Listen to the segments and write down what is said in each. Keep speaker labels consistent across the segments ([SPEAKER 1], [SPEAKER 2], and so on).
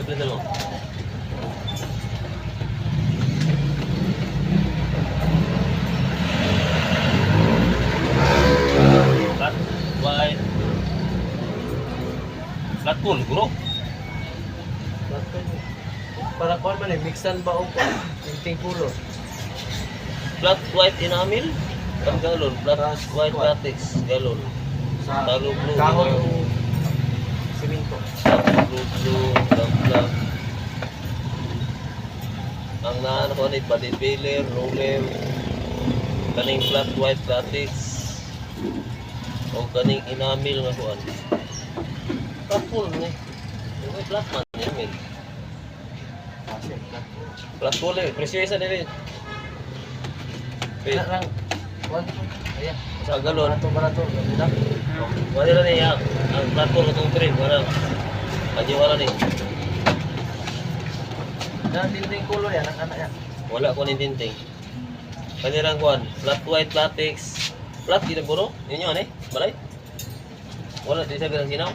[SPEAKER 1] Pilitan mo. Flat, white. Flat full, bro.
[SPEAKER 2] Para kuan man eh, mixan ba o tinting pulo.
[SPEAKER 1] Flat white enamel. Ang galon. Flat white latex. Galon.
[SPEAKER 2] Sa
[SPEAKER 1] Talo blue.
[SPEAKER 2] kahoy o siminto.
[SPEAKER 1] Blue, black. Ang naan ko ni body filler, roller, kaning flat white latex, o kaning enamel nga kuan. Full ni. Yung flat man enamel. Flat full eh. Presyo isa din.
[SPEAKER 2] Kaya lang, kuan. Ayan.
[SPEAKER 1] Sa galon.
[SPEAKER 2] Barato.
[SPEAKER 1] Wala na niya. Ang flat full itong trim. Wala. Kanya wala ni.
[SPEAKER 2] Dan tinting kulor yan, anak-anak yan.
[SPEAKER 1] Wala ko ni tinting. Kanirang kuan. Flat white latex. Flat di na buro. Yun yun balay. Wala di sa ganang ginaw.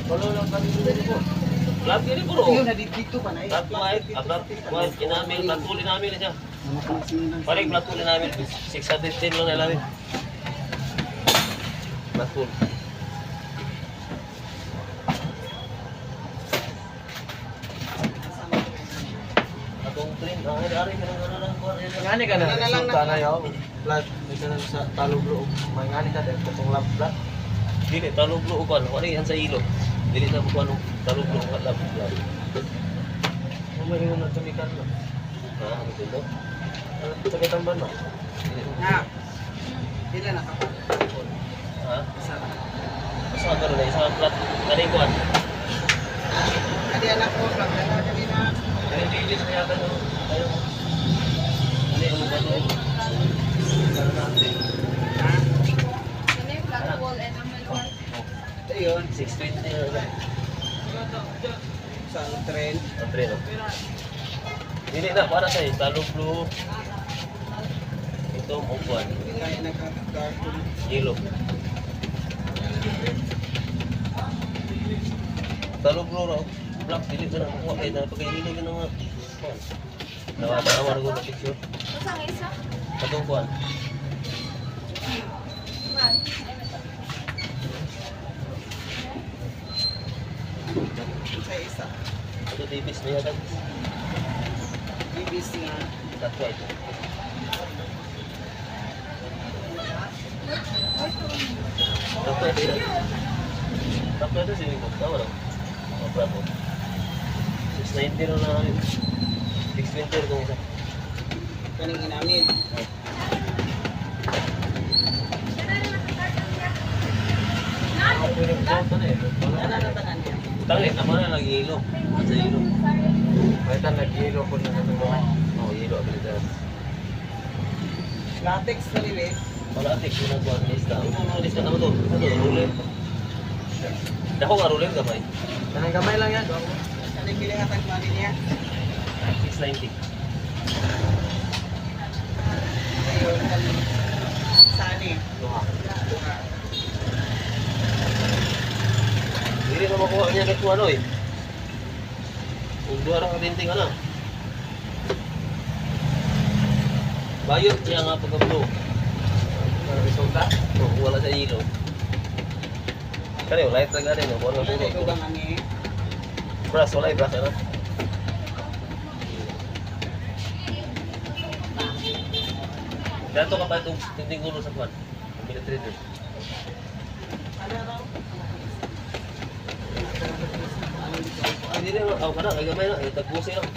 [SPEAKER 2] Kulor lang kami dito po.
[SPEAKER 1] Flat di buro.
[SPEAKER 3] Yun, dito pa na.
[SPEAKER 1] Flat white enamel. Flat full enamel siya. Balik flat full enamel. 610 lang nalamin. Flat full. Atong print. Ari ka lang kuan.
[SPEAKER 2] Ngani ka na, resulta na yaw. Plat, may ka na sa talublo. May ngani ka dahil katong lab-plat.
[SPEAKER 1] Dili talublo uban. Wala yan sa ilo. Dili na bukuan talublo nga lab.
[SPEAKER 2] May ingon na tumikan mo.
[SPEAKER 1] Ha, ano dito?
[SPEAKER 2] Sa katamban mo.
[SPEAKER 3] Na. Dila na kapag.
[SPEAKER 1] Ha?
[SPEAKER 3] Isa.
[SPEAKER 1] Sa garo na isang plat kaning kuan.
[SPEAKER 3] Adi anak ko, pag dali na.
[SPEAKER 1] Dari bilis na yata no. Ayo. Ano yung ano? Ano natin?
[SPEAKER 3] Ha?
[SPEAKER 4] Ini flat wall enamel white.
[SPEAKER 3] Ayun.
[SPEAKER 1] 620 na.
[SPEAKER 3] Sa tren.
[SPEAKER 1] Andre no. Dili na para sa talo blue. Ito mo kuan.
[SPEAKER 3] Kaya nagkakakarton.
[SPEAKER 1] Yellow. Talo blue raw. Black dili na ko kay na pagkailo gyud nga. Nawa ko na picture.
[SPEAKER 4] Masa ang isa?
[SPEAKER 1] Katong kuan.
[SPEAKER 4] Man.
[SPEAKER 3] Sa isa.
[SPEAKER 1] Ito tipis niya kan.
[SPEAKER 3] BBC nga.
[SPEAKER 1] That's right. Dapat itu. Dapat itu sini kok tahu dong. Apa berapa? 690 na lang. 620 kung isa.
[SPEAKER 3] Kaning inamin. Ano na tanan niya?
[SPEAKER 1] Tangi naman na nag-ilo. Sa ilo.
[SPEAKER 2] May tan nag-ilo po na katong
[SPEAKER 1] Oh, ilo abilita.
[SPEAKER 3] Latex na nila eh.
[SPEAKER 1] Wala atik ko na kuan lista. Ano lista na mo to? Ano ruler? Dako nga ruler gamay.
[SPEAKER 2] Kanang gamay lang yan.
[SPEAKER 3] Kaning bilihatan mo niya.
[SPEAKER 1] 690.
[SPEAKER 3] Ayun. Sani.
[SPEAKER 1] Duha. Hindi na makuha niya kahit kung ano eh. Kung duha lang katinting ano. Bayot niya nga pagkablo.
[SPEAKER 2] Ang resulta.
[SPEAKER 1] Oh, wala sa ilo. Kani wala ito gani no. Wala
[SPEAKER 3] Ano
[SPEAKER 1] sa
[SPEAKER 3] ko bang ani?
[SPEAKER 1] Brass, wala brass ano. Dato ka pa itong tinting gulo sa kwan. Military din. Hindi rin, ako ka na, kay gamay na, tagpusin lang.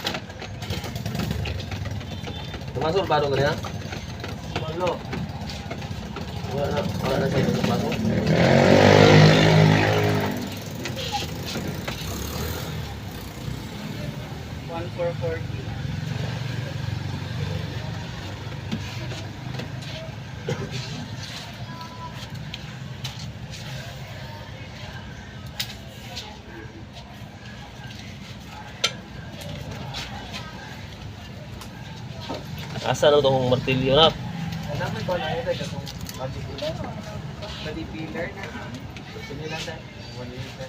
[SPEAKER 1] Tumasol, paano ka na?
[SPEAKER 2] Malo.
[SPEAKER 1] Wala na sa'yo, tumasol.
[SPEAKER 3] One for 40.
[SPEAKER 1] Asa na itong martilyo na?
[SPEAKER 2] Ang dami ko na ito katong magic ulan.
[SPEAKER 3] Body filler na.
[SPEAKER 2] Sinilan tayo. 1 liter.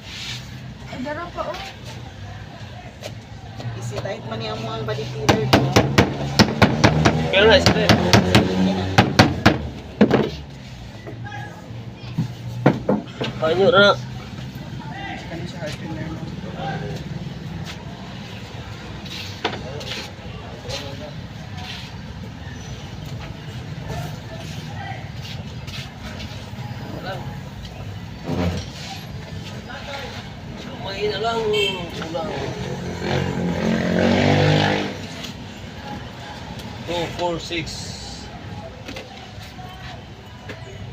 [SPEAKER 4] Ang dara pa oh.
[SPEAKER 3] Isi tight man niya mo ang body filler ko.
[SPEAKER 1] Pero na, sige. Panyo na.
[SPEAKER 3] Kani siya hard filler no.
[SPEAKER 1] Mahina lang. Ulang. 2, 4, 6.